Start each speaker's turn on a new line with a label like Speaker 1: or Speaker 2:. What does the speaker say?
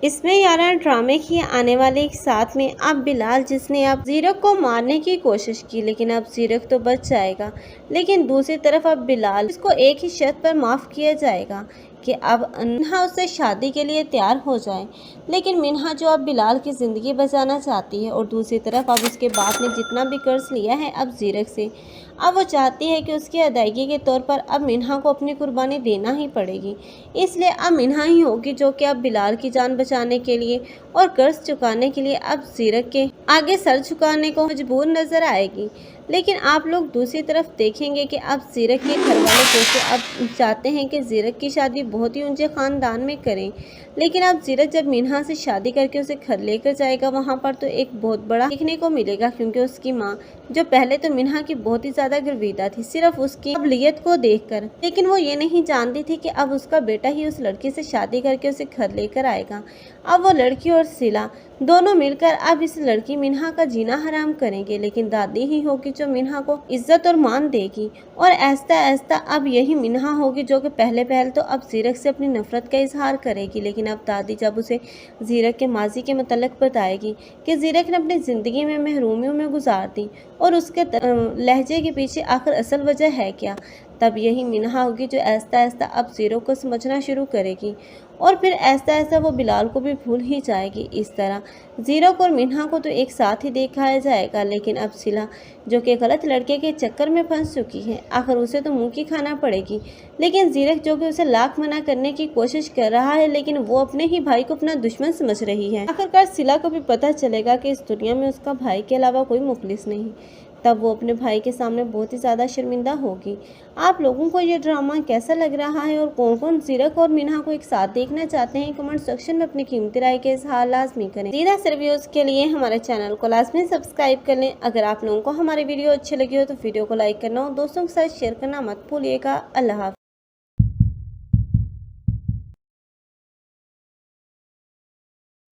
Speaker 1: इसमें यारा ड्रामे की आने वाले एक साथ में अब बिलाल जिसने अब जीरक को मारने की कोशिश की, लेकिन अब जीरक तो बच जाएगा। लेकिन दूसरी तरफ अब बिलाल इसको एक ही शर्त पर माफ़ किया जाएगा कि अब मिन्हा उससे शादी के लिए तैयार हो जाए। लेकिन मिन्हा जो अब बिलाल की ज़िंदगी बचाना चाहती है और दूसरी तरफ अब उसके बाप ने जितना भी कर्ज लिया है अब जीरक से, अब वो चाहती है कि उसकी अदायगी के तौर पर अब मिन्हा को अपनी कुर्बानी देना ही पड़ेगी। इसलिए अब मिन्हा ही होगी जो कि अब बिलाल की जान बचाने के लिए और कर्ज चुकाने के लिए अब जीरक के आगे सर झुकाने को मजबूर नजर आएगी। लेकिन आप लोग दूसरी तरफ देखेंगे कि अब जीरक के घर वाले जैसे अब चाहते हैं कि जीरक की शादी बहुत ही ऊंचे ख़ानदान में करें। लेकिन अब जीरक जब मिन्हा से शादी करके उसे घर लेकर जाएगा वहाँ पर तो एक बहुत बड़ा देखने को मिलेगा, क्योंकि उसकी माँ जो पहले तो मिन्हा की बहुत ही ज़्यादा गर्विदा थी सिर्फ उसकी काबिलियत को देखकर, लेकिन वो ये नहीं जानती थी कि अब उसका बेटा ही उस लड़की से शादी करके उसे घर लेकर आएगा। अब वो लड़की और सिला दोनों मिलकर अब इस लड़की मिन्हा का जीना हराम करेंगे, लेकिन दादी ही होगी जो मिन्हा को इज्जत और मान देगी। और ऐसा ऐसा अब यही मिन्हा होगी जो कि पहले तो अब जीरक से अपनी नफरत का इजहार करेगी, लेकिन अब दादी जब उसे जीरक के माजी के मतलब बताएगी कि जीरक ने अपनी ज़िंदगी में महरूमियों में गुजार दी और उसके लहजे के पीछे आखिर असल वजह है क्या, तब यही मिन्हा होगी जो ऐसा ऐसा अब जीरक को समझना शुरू करेगी और फिर ऐसा ऐसा वो बिलाल को भी भूल ही जाएगी। इस तरह जीरक और मिन्हा को तो एक साथ ही दिखाया जाएगा, लेकिन अब सिला जो कि गलत लड़के के चक्कर में फंस चुकी है आखिर उसे तो मुंह की खाना पड़ेगी। लेकिन जीरक जो कि उसे लाख मना करने की कोशिश कर रहा है, लेकिन वो अपने ही भाई को अपना दुश्मन समझ रही है। आखिरकार सिला को भी पता चलेगा कि इस दुनिया में उसका भाई के अलावा कोई मुखलिस नहीं, तब वो अपने भाई के सामने बहुत ही ज़्यादा शर्मिंदा होगी। आप लोगों को ये ड्रामा कैसा लग रहा है और कौन कौन जीरक और मिन्हा को एक साथ देखना चाहते हैं, कमेंट सेक्शन में अपनी कीमती राय के इजहार लाजमी करें। सीधा रिव्यूज़ के लिए हमारे चैनल को लाजमी सब्सक्राइब कर लें। अगर आप लोगों को हमारी वीडियो अच्छी लगी हो तो वीडियो को लाइक करना और दोस्तों के साथ शेयर करना मत भूलिएगा। अल्लाह हाफ़िज़।